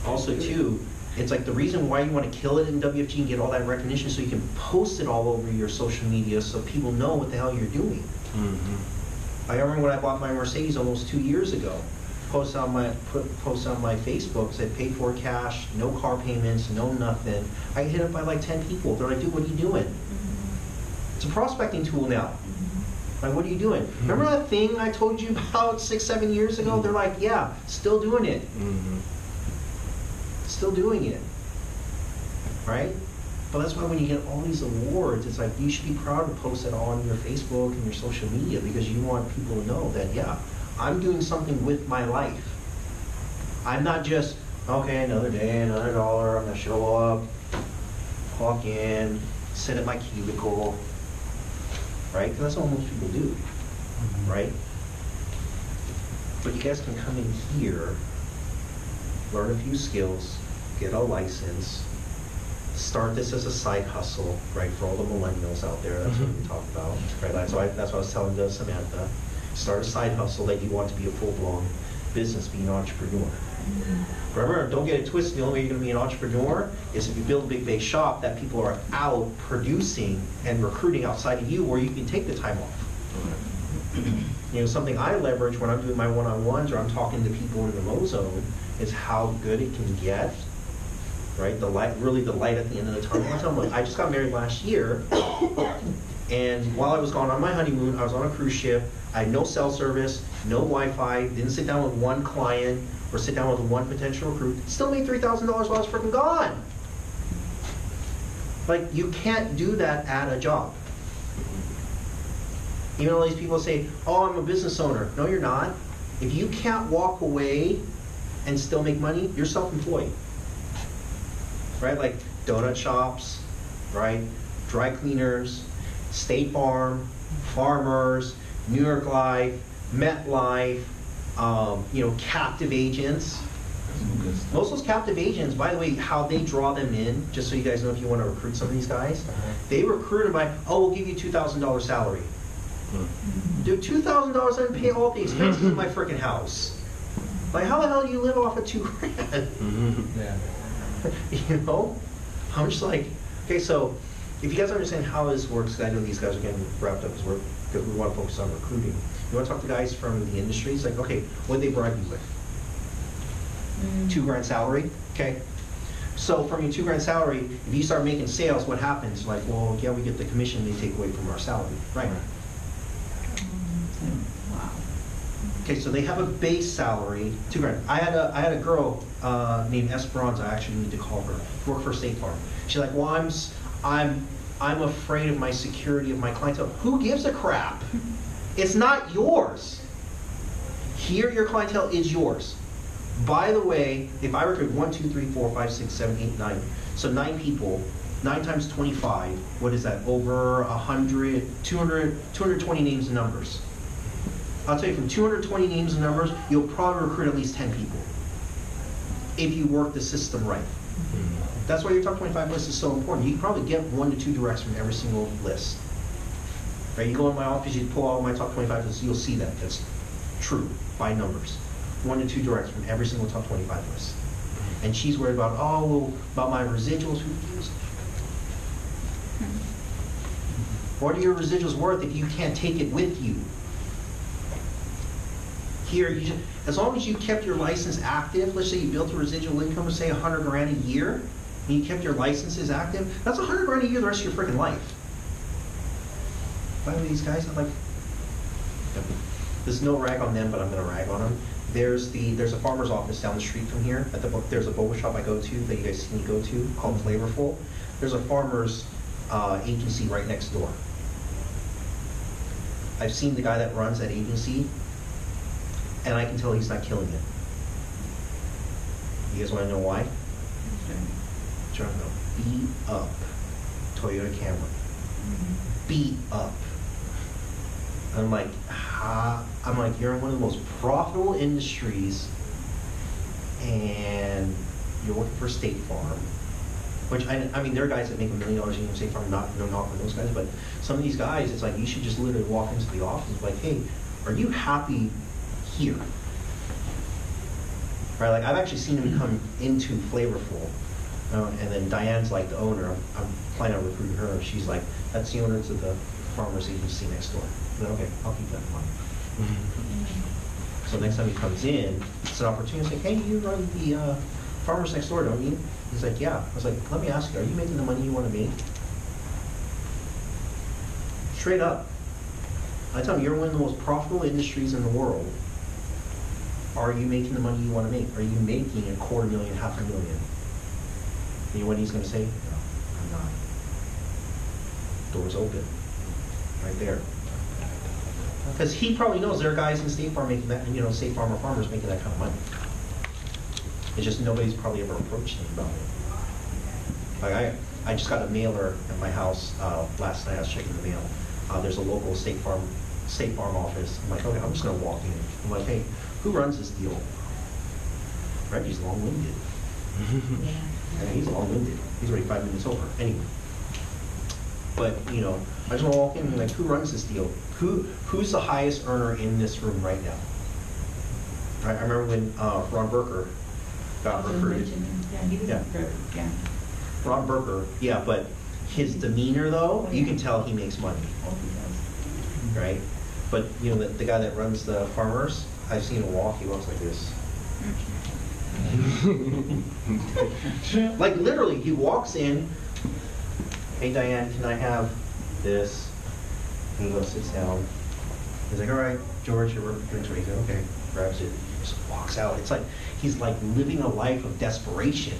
also too, it's like the reason why you want to kill it in WFG and get all that recognition so you can post it all over your social media so people know what the hell you're doing. I remember when I bought my Mercedes almost 2 years ago, post on my Facebook, said paid for cash, no car payments, no nothing. I get hit up by like 10 people. They're like, dude, what are you doing? It's a prospecting tool now. Like, what are you doing? Remember that thing I told you about 6, 7 years ago? They're like, yeah, still doing it. Still doing it, right? But that's why when you get all these awards, it's like you should be proud to post it on your Facebook and your social media because you want people to know that, yeah, I'm doing something with my life. I'm not just, okay, another day, another dollar, I'm gonna show up, clock in, sit at my cubicle, right? Because that's what most people do, right? But you guys can come in here, learn a few skills, get a license, start this as a side hustle, right, for all the millennials out there, that's what we talk about, right? That's what I was telling Samantha. Start a side hustle that you want to be a full-blown business, be an entrepreneur. Remember, don't get it twisted, the only way you're gonna be an entrepreneur is if you build a big base shop that people are out producing and recruiting outside of you where you can take the time off. You know, something I leverage when I'm doing my one-on-ones or I'm talking to people in the low zone is how good it can get, right? The light, really the light at the end of the tunnel. I tell them, look, I just got married last year, and while I was gone on my honeymoon, I was on a cruise ship. I had no cell service, no Wi-Fi, didn't sit down with one client or sit down with one potential recruit. Still made $3,000 while I was freaking gone. Like, you can't do that at a job. Even all these people say, oh, I'm a business owner. No, you're not. If you can't walk away and still make money, you're self-employed. Right? Like donut shops, right? Dry cleaners, State Farm, farmers, New York Life, MetLife, you know, captive agents. Most of those captive agents, by the way, how they draw them in, just so you guys know if you want to recruit some of these guys, they recruit them by, oh, we'll give you $2,000 salary. Dude, $2,000 doesn't pay all the expenses in my freaking house. Like, how the hell do you live off of $2,000? Yeah. You know? I'm just like, okay, so if you guys understand how this works, 'cause I know these guys are getting wrapped up because we want to focus on recruiting. You want to talk to guys from the industry? It's like, okay, what did they bribe you with? $2,000 salary, okay? So from your $2,000 salary, if you start making sales, what happens? Like, well, yeah, we get the commission they take away from our salary, right? Wow. Okay, so they have a base salary, $2,000. I had a girl named Esperanza. I actually need to call her. Work for State Farm. She's like, well, I'm afraid of my security of my clientele. Who gives a crap? It's not yours. Here, your clientele is yours. By the way, if I recruit 1, 2, 3, 4, 5, 6, 7, 8, 9, so 9 people, 9 times 25, what is that? Over 100, 220 names and numbers. I'll tell you, from 220 names and numbers, you'll probably recruit at least 10 people if you work the system right. That's why your top 25 list is so important. You can probably get 1 to 2 directs from every single list. Right? You go in my office, you pull out my top 25 lists, you'll see that. That's true by numbers. 1 to 2 directs from every single top 25 list. And she's worried about, oh, well, about my residuals. Who cares? What are your residuals worth if you can't take it with you? Here, as long as you kept your license active, let's say you built a residual income of say $100,000 a year, and you kept your licenses active, that's $100,000 a year the rest of your freaking life. By the way, these guys, I'm like, there's no rag on them, but I'm gonna rag on them. There's a farmer's office down the street from here. There's a boba shop I go to that you guys see me go to called Flavorful. There's a farmer's agency right next door. I've seen the guy that runs that agency, and I can tell he's not killing it. You guys want to know why? Driving a beat up Toyota Camry. Beat up. I'm like, you're in one of the most profitable industries, and you're working for State Farm. Which, I mean, there are guys that make $1 million a year in State Farm, no knock on those guys, but some of these guys, it's like, you should just literally walk into the office and be like, hey, are you happy here? Right, like, I've actually seen him come into Flavorful, and then Diane's like the owner. I'm planning on recruiting her, and she's like, that's the owner to the farmer's agency next door. I'm like, okay, I'll keep that in mind. So next time he comes in, it's an opportunity. It's like, hey, you run the farmer's next door, don't you? He's like, yeah. I was like, let me ask you, are you making the money you want to make? Straight up. I tell him, you're one of the most profitable industries in the world. Are you making the money you want to make? Are you making $250,000, $500,000? You know what he's going to say? No, I'm not. Doors open. Right there. Because he probably knows there are guys in State Farm making that, State Farm or farmers making that kind of money. It's just nobody's probably ever approached him about it. Like I just got a mailer at my house last night. I was checking the mail. There's a local State Farm office. I'm like, okay, I'm just gonna walk in. I'm like, hey, who runs this deal? Reggie's long-winded. Yeah, he's long-winded. He's already 5 minutes over. Anyway. But I just want to walk in and be like, who runs this deal? Who's the highest earner in this room right now? I remember when Ron Burker got recruited. Yeah, he was yeah. Ron Burker, yeah, but his demeanor though, you can tell he makes money. Oh, he does. Right? But the guy that runs the farmers, I've seen him walk, he walks like this. Like literally, he walks in, hey Diane, can I have this? And he goes, sits down. He's like, all right, George, your drinks ready. Okay, grabs it, just walks out. It's like, he's like living a life of desperation.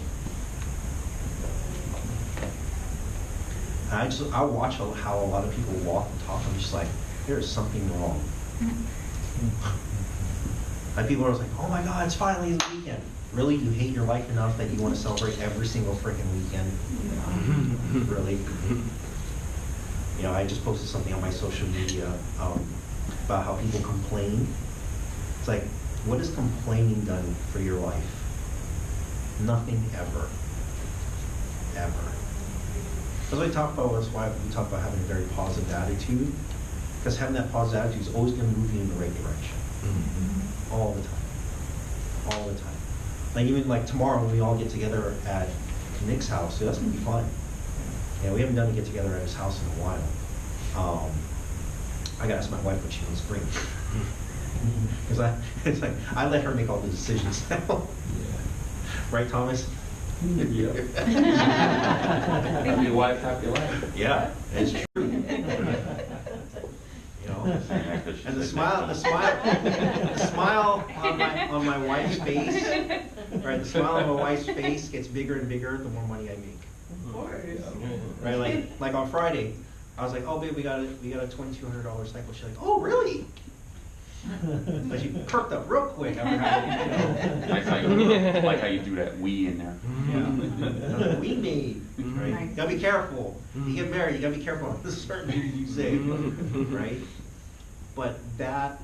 And I watch how a lot of people walk and talk. I'm just like, there is something wrong. And people are like, oh my God, it's finally the weekend. Really, you hate your life enough that you want to celebrate every single freaking weekend? Yeah. Really? I just posted something on my social media about how people complain. It's like, what has complaining done for your life? Nothing ever. Ever. That's what I talk about. That's why we talk about having a very positive attitude. Because having that positive attitude is always going to move you in the right direction. Mm-hmm. All the time. All the time. Like even like tomorrow when we all get together at Nick's house, that's going to be fun. Yeah, we haven't done a get together at his house in a while. I gotta ask my wife what she wants to bring. Because it's like, I let her make all the decisions now. Right, Thomas? Yeah. Happy wife, happy life. Yeah, it's true. You know, and the smile on my wife's face, right? The smile on my wife's face gets bigger and bigger the more money I make. Of course. Right, like on Friday, I was like, oh babe, we got a $2,200 cycle. She's like, oh really? But she perked up real quick after having, Like how you do that we in there. yeah. We made, right? Nice. You gotta be careful. You get married, you gotta be careful on the certain things you say, right? But that,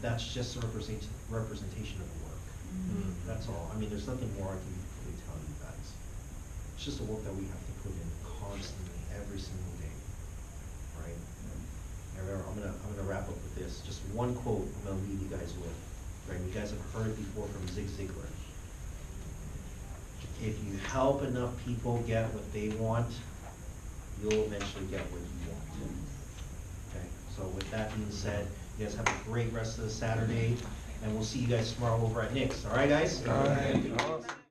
that's just a representation of the work. That's all. I mean, there's nothing more I can really tell you guys. It's just the work that we have to put in constantly, every single day, right? I'm gonna wrap up with this. Just one quote I'm gonna leave you guys with. Right? You guys have heard it before from Zig Ziglar. If you help enough people get what they want, you'll eventually get what you want. Okay. So with that being said, you guys have a great rest of the Saturday, and we'll see you guys tomorrow over at Nick's. All right, guys? All right.